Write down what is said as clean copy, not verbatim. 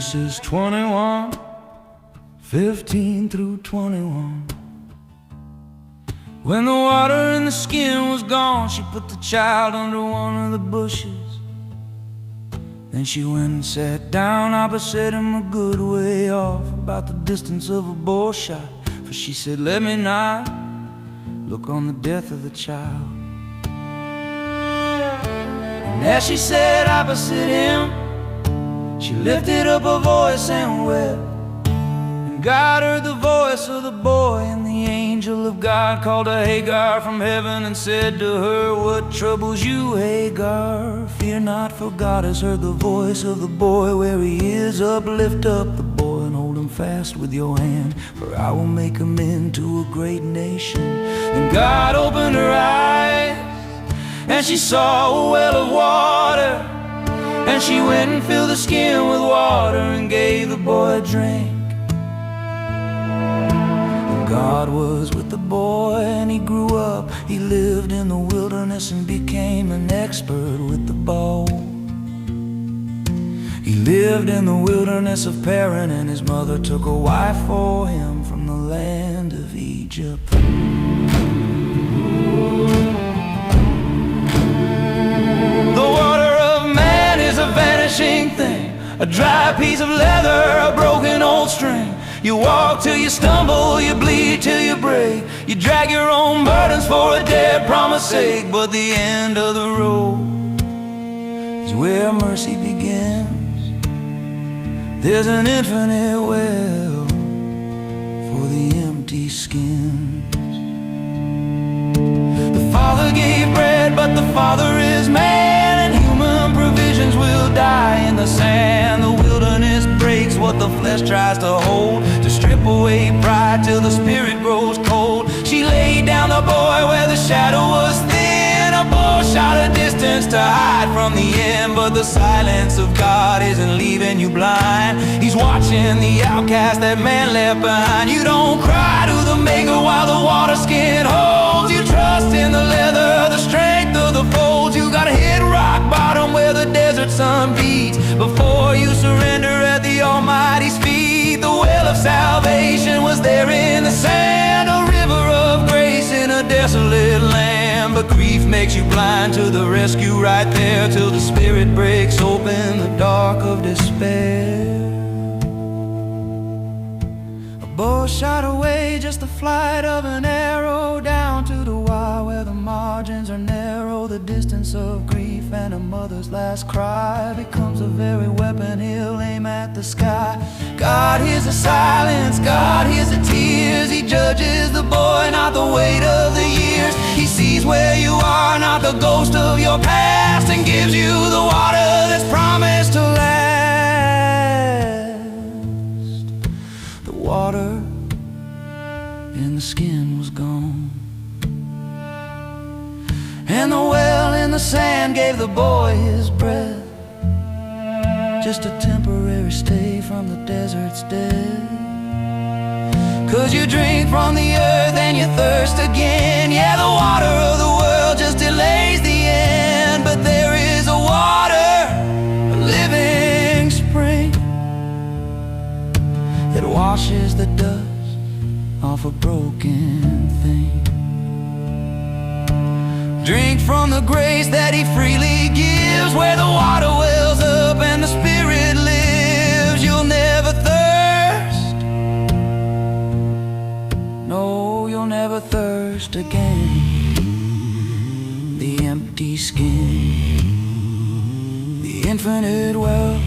Genesis 21, 15 through 21. When the water in the skin was gone, she put the child under one of the bushes. Then she went and sat down opposite him a good way off, about the distance of a bowshot. For she said, let me not look on the death of the child. And as she sat opposite him, she lifted up her voice and wept. And God heard the voice of the boy, and the angel of God called her Hagar from heaven and said to her, what troubles you, Hagar? Fear not, for God has heard the voice of the boy where he is. Lift up the boy and hold him fast with your hand, for I will make him into a great nation. Then God opened her eyes, and she saw a well of water. And she went and filled the skin with water and gave the boy a drink. And God was with the boy, and he grew up. He lived in the wilderness and became an expert with the bow. He lived in the wilderness of Paran, and his mother took a wife for him from the land of Egypt. Vanishing thing, a dry piece of leather, a broken old string. You walk till you stumble, you bleed till you break. You drag your own burdens for a dead promise's sake. But the end of the road is where mercy begins. There's an infinite well for the empty skins. The Father gave bread, but the Father is man, and human provisions will die in the sand. The wilderness breaks what the flesh tries to hold, to strip away pride till the spirit grows cold. She laid down the boy where the shadow was thin, a bowshot a distance to hide from the end. But the silence of God isn't leaving you blind. He's watching the outcast that man left behind. You don't cry to the maker while the water skin holds. You trust in the leather, the strength of the folds. You gotta hit rock bottom where the desert sun beats before you surrender at the Almighty's feet. The well of salvation was there in the sand, a river of grace in a desolate land. But grief makes you blind to the rescue right there, till the spirit breaks open the dark of despair. A bow shot away, just the flight of an arrow, down to the wire where the margins are narrow. The distance of grief and a mother's last cry becomes a very weapon he'll aim at the sky. God hears the silence, God hears the tears. He judges the boy, not the weight of the years. He sees where you are, not the ghost of your past, and gives you the water that's promised to last. The water in the skin was gone, and the well in the sand gave the boy his breath. Just a temporary stay from the desert's death. 'Cause you drink from the earth and you thirst again. Yeah, the water of the world just delays the end. But there is a water, a living spring, that washes the dust off a broken thing. Drink from the grace that he freely gives, where the water wells up and the spirit lives. You'll never thirst, no, you'll never thirst again. The empty skin, the infinite well